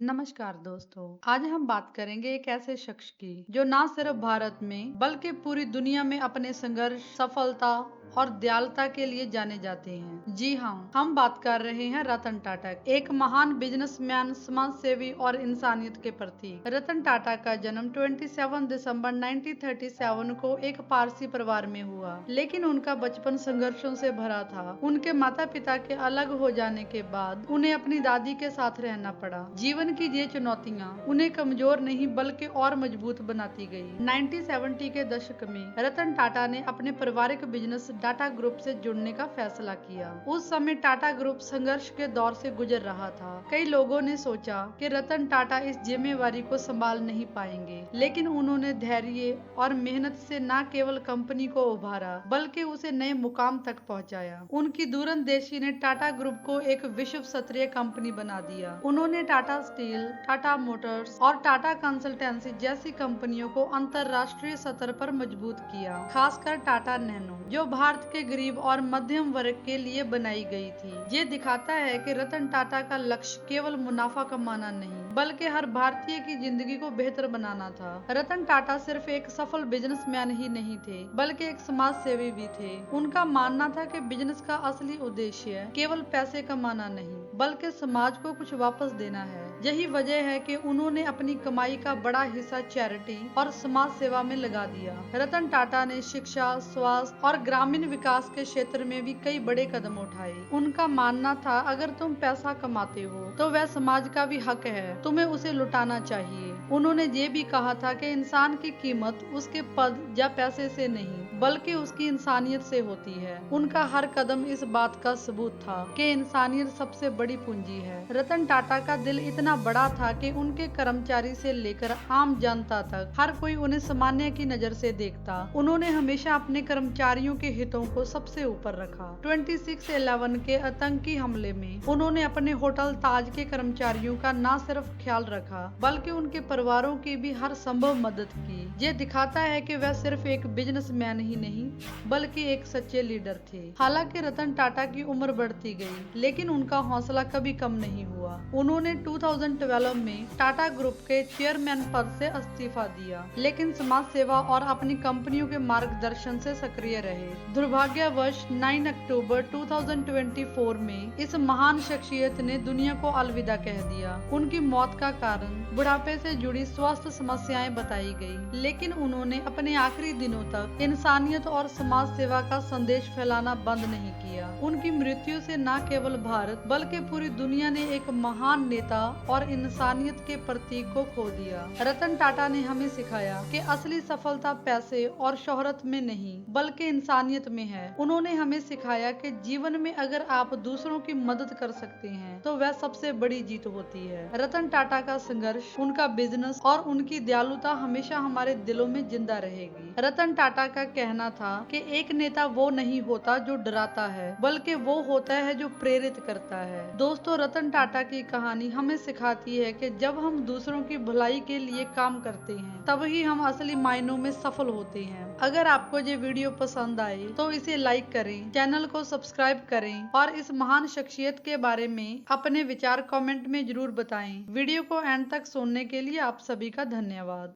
नमस्कार दोस्तों। आज हम बात करेंगे एक ऐसे शख्स की जो ना सिर्फ भारत में बल्कि पूरी दुनिया में अपने संघर्ष, सफलता और दयालुता के लिए जाने जाते हैं। जी हाँ, हम बात कर रहे हैं रतन टाटा, एक महान बिजनेसमैन, समाज सेवी और इंसानियत के प्रतीक। रतन टाटा का जन्म 27 दिसंबर 1937 को एक पारसी परिवार में हुआ, लेकिन उनका बचपन संघर्षों से भरा था। उनके माता पिता के अलग हो जाने के बाद उन्हें अपनी दादी के साथ रहना पड़ा। जीवन की ये चुनौतियां उन्हें कमजोर नहीं बल्कि और मजबूत बनाती गई। 1970 के दशक में रतन टाटा ने अपने पारिवारिक बिजनेस टाटा ग्रुप से जुड़ने का फैसला किया। उस समय टाटा ग्रुप संघर्ष के दौर से गुजर रहा था। कई लोगों ने सोचा कि रतन टाटा इस जिम्मेवारी को संभाल नहीं पाएंगे, लेकिन उन्होंने धैर्य और मेहनत से न केवल कंपनी को उभारा बल्कि उसे नए मुकाम तक पहुंचाया। उनकी दूरंदेशी ने टाटा ग्रुप को एक विश्व स्तरीय कंपनी बना दिया। उन्होंने टाटा स्टील, टाटा मोटर्स और टाटा कंसल्टेंसी जैसी कंपनियों को अंतरराष्ट्रीय स्तर पर मजबूत किया, खासकर टाटा नैनो, जो भारत के गरीब और मध्यम वर्ग के लिए बनाई गई थी। ये दिखाता है कि रतन टाटा का लक्ष्य केवल मुनाफा कमाना नहीं बल्कि हर भारतीय की जिंदगी को बेहतर बनाना था। रतन टाटा सिर्फ एक सफल बिजनेसमैन ही नहीं थे बल्कि एक समाज सेवी भी थे। उनका मानना था कि बिजनेस का असली उद्देश्य केवल पैसे कमाना नहीं बल्कि समाज को कुछ वापस देना है। यही वजह है कि उन्होंने अपनी कमाई का बड़ा हिस्सा चैरिटी और समाज सेवा में लगा दिया। रतन टाटा ने शिक्षा, स्वास्थ्य और ग्रामीण विकास के क्षेत्र में भी कई बड़े कदम उठाए। उनका मानना था, अगर तुम पैसा कमाते हो तो वह समाज का भी हक है, तुम्हें उसे लुटाना चाहिए। उन्होंने ये भी कहा था कि इंसान की कीमत उसके पद या पैसे से नहीं बल्कि उसकी इंसानियत से होती है। उनका हर कदम इस बात का सबूत था कि इंसानियत सबसे बड़ी पूंजी है। रतन टाटा का दिल इतना बड़ा था कि उनके कर्मचारी से लेकर आम जनता तक हर कोई उन्हें सामान्य की नजर से देखता। उन्होंने हमेशा अपने कर्मचारियों के हितों को सबसे ऊपर रखा। 26/11 के आतंकी हमले में उन्होंने अपने होटल ताज के कर्मचारियों का न सिर्फ ख्याल रखा बल्कि उनके परिवारों की भी हर संभव मदद की। ये दिखाता है कि वह सिर्फ एक बिजनेसमैन ही नहीं बल्कि एक सच्चे लीडर थे। हालांकि रतन टाटा की उम्र बढ़ती गई, लेकिन उनका हौसला कभी कम नहीं हुआ। उन्होंने 2012 में टाटा ग्रुप के चेयरमैन पद से इस्तीफा दिया, लेकिन समाज सेवा और अपनी कंपनियों के मार्गदर्शन से सक्रिय रहे। दुर्भाग्यवश 9 अक्टूबर 2024 में इस महान शख्सियत ने दुनिया को अलविदा कह दिया। उनकी मौत का कारण बुढ़ापे से जुड़ी स्वास्थ्य समस्याएं बताई गई, लेकिन उन्होंने अपने आखिरी दिनों तक इंसानियत और समाज सेवा का संदेश फैलाना बंद नहीं किया। उनकी मृत्यु से न केवल भारत बल्कि पूरी दुनिया ने एक महान नेता और इंसानियत के प्रतीक को खो दिया। रतन टाटा ने हमें सिखाया कि असली सफलता पैसे और शोहरत में नहीं बल्कि इंसानियत में है। उन्होंने हमें सिखाया कि जीवन में अगर आप दूसरों की मदद कर सकते हैं तो वह सबसे बड़ी जीत होती है। रतन टाटा का संघर्ष, उनका बिजनेस और उनकी दयालुता हमेशा हमारे दिलों में जिंदा रहेगी। रतन टाटा का कहना था कि एक नेता वो नहीं होता जो डराता है बल्कि वो होता है जो प्रेरित करता है। दोस्तों, रतन टाटा की कहानी हमें सिखाती है कि जब हम दूसरों की भलाई के लिए काम करते हैं तब ही हम असली मायनों में सफल होते हैं। अगर आपको ये वीडियो पसंद आए तो इसे लाइक करें, चैनल को सब्सक्राइब करें और इस महान शख्सियत के बारे में अपने विचार कमेंट में जरूर बताएं। वीडियो को एंड तक सुनने के लिए आप सभी का धन्यवाद।